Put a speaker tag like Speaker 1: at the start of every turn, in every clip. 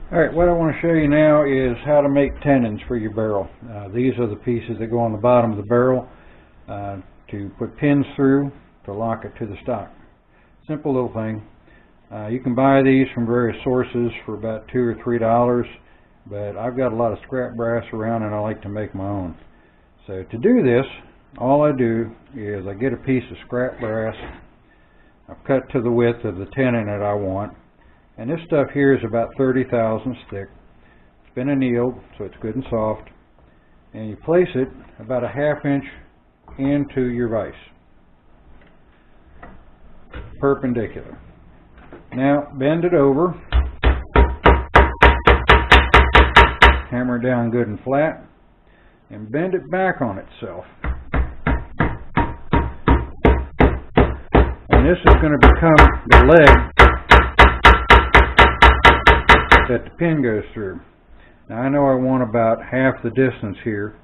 Speaker 1: Alright, what I want to show you now is how to make tenons for your barrel. These are the pieces that go on the bottom of the barrel to put pins through to lock it to the stock. Simple little thing. You can buy these from various sources for about $2 or $3, but I've got a lot of scrap brass around and I like to make my own. So to do this, all I do is I get a piece of scrap brass, I've cut to the width of the tenon that I want. And this stuff here is about 30 thousandths thick. It's been annealed, so it's good and soft. And you place it about a ½ inch into your vise, perpendicular. Now bend it over, hammer down good and flat, and bend it back on itself. And this is going to become the leg that the pin goes through. Now I know I want about half the distance here.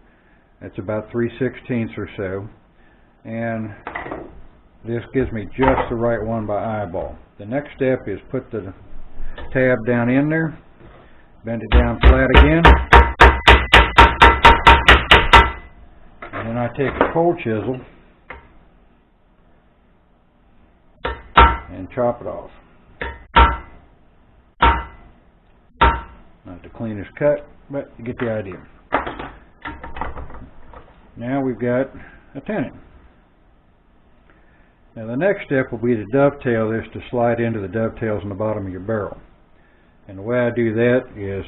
Speaker 1: It's about 3/16 or so, and this gives me just the right one by eyeball. The next step is put the tab down in there, bend it down flat again, and then I take a cold chisel and chop it off. Not the cleanest cut, but you get the idea. Now we've got a tenon. Now the next step will be to dovetail this to slide into the dovetails in the bottom of your barrel. And the way I do that is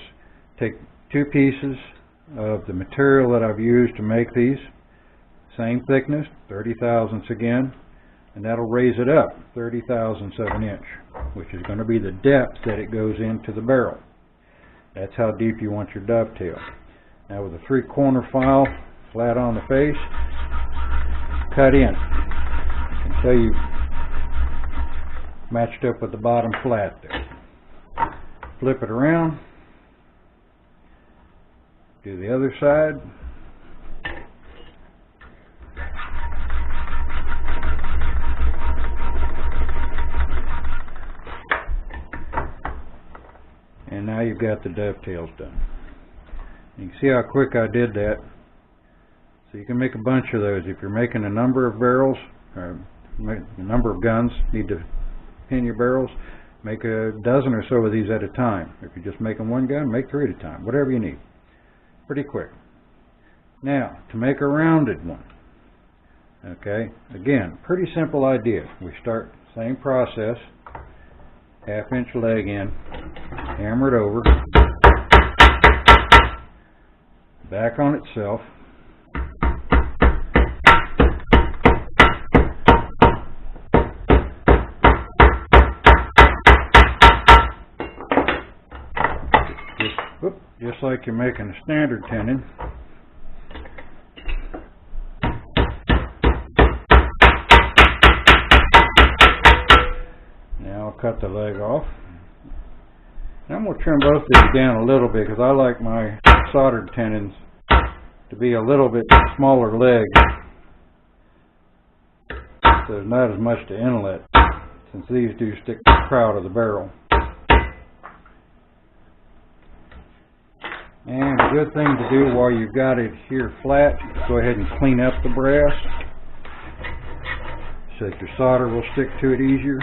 Speaker 1: take two pieces of the material that I've used to make these, same thickness, 30 thousandths again, and that'll raise it up 30 thousandths of an inch, which is going to be the depth that it goes into the barrel. That's how deep you want your dovetail. Now with a 3/4 file flat on the face, cut in until you've matched up with the bottom flat there. Flip it around, do the other side. And now you've got the dovetails done. You can see how quick I did that. So you can make a bunch of those. If you're making a number of barrels, or a number of guns, need to pin your barrels, make a dozen or so of these at a time. If you're just making one gun, make 3 at a time, whatever you need. Pretty quick. Now, to make a rounded one. Okay, again, pretty simple idea. We start same process, ½ inch leg in, hammer it over, back on itself, just like you're making a standard tenon. Now I'll cut the leg off. And I'm going to trim both of these down a little bit because I like my soldered tenons to be a little bit smaller leg, so there's not as much to inlet, since these do stick to the proud of the barrel. And a good thing to do while you've got it here flat, go ahead and clean up the brass so that your solder will stick to it easier.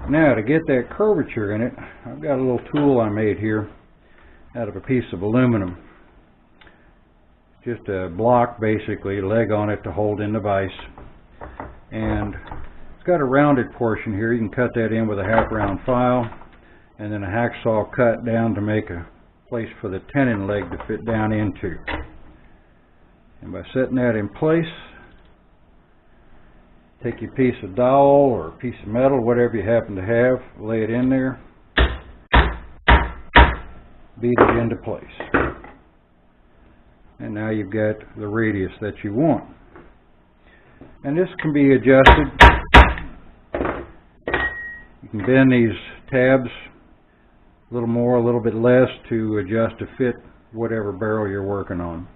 Speaker 1: Now to get that curvature in it, I've got a little tool I made here out of a piece of aluminum. Just a block, basically, leg on it to hold in the vise. And it's got a rounded portion here. You can cut that in with a ½ round file, and then a hacksaw cut down to make a place for the tenon leg to fit down into. And by setting that in place, take your piece of dowel or a piece of metal, whatever you happen to have, lay it in there, beat it into place. And now you've got the radius that you want. And this can be adjusted. You can bend these tabs a little more, a little bit less to adjust to fit whatever barrel you're working on.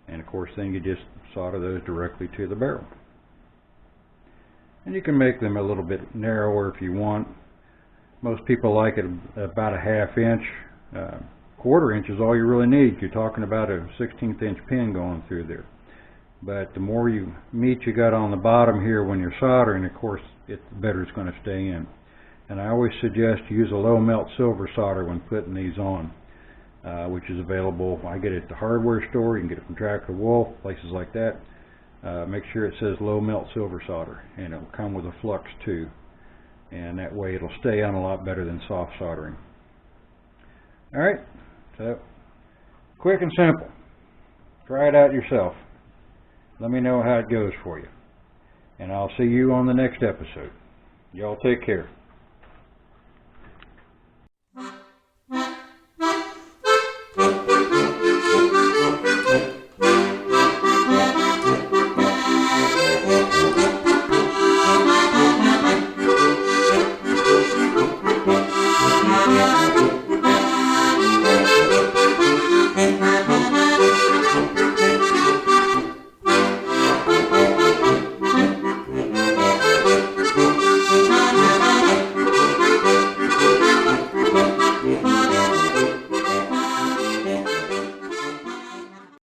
Speaker 1: And of course then you just solder those directly to the barrel. And you can make them a little bit narrower if you want. Most people like it about a 1/2 inch. 1/4 inch is all you really need. You're talking about a 1/16 inch pin going through there. But the more meat you got on the bottom here when you're soldering, of course, the better it's going to stay in. And I always suggest use a low melt silver solder when putting these on, which is available. I get it at the hardware store. You can get it from Tractor Wolf, places like that. Make sure it says low melt silver solder, and it'll come with a flux too. And that way it'll stay on a lot better than soft soldering. Alright, so quick and simple. Try it out yourself. Let me know how it goes for you. And I'll see you on the next episode. Y'all take care.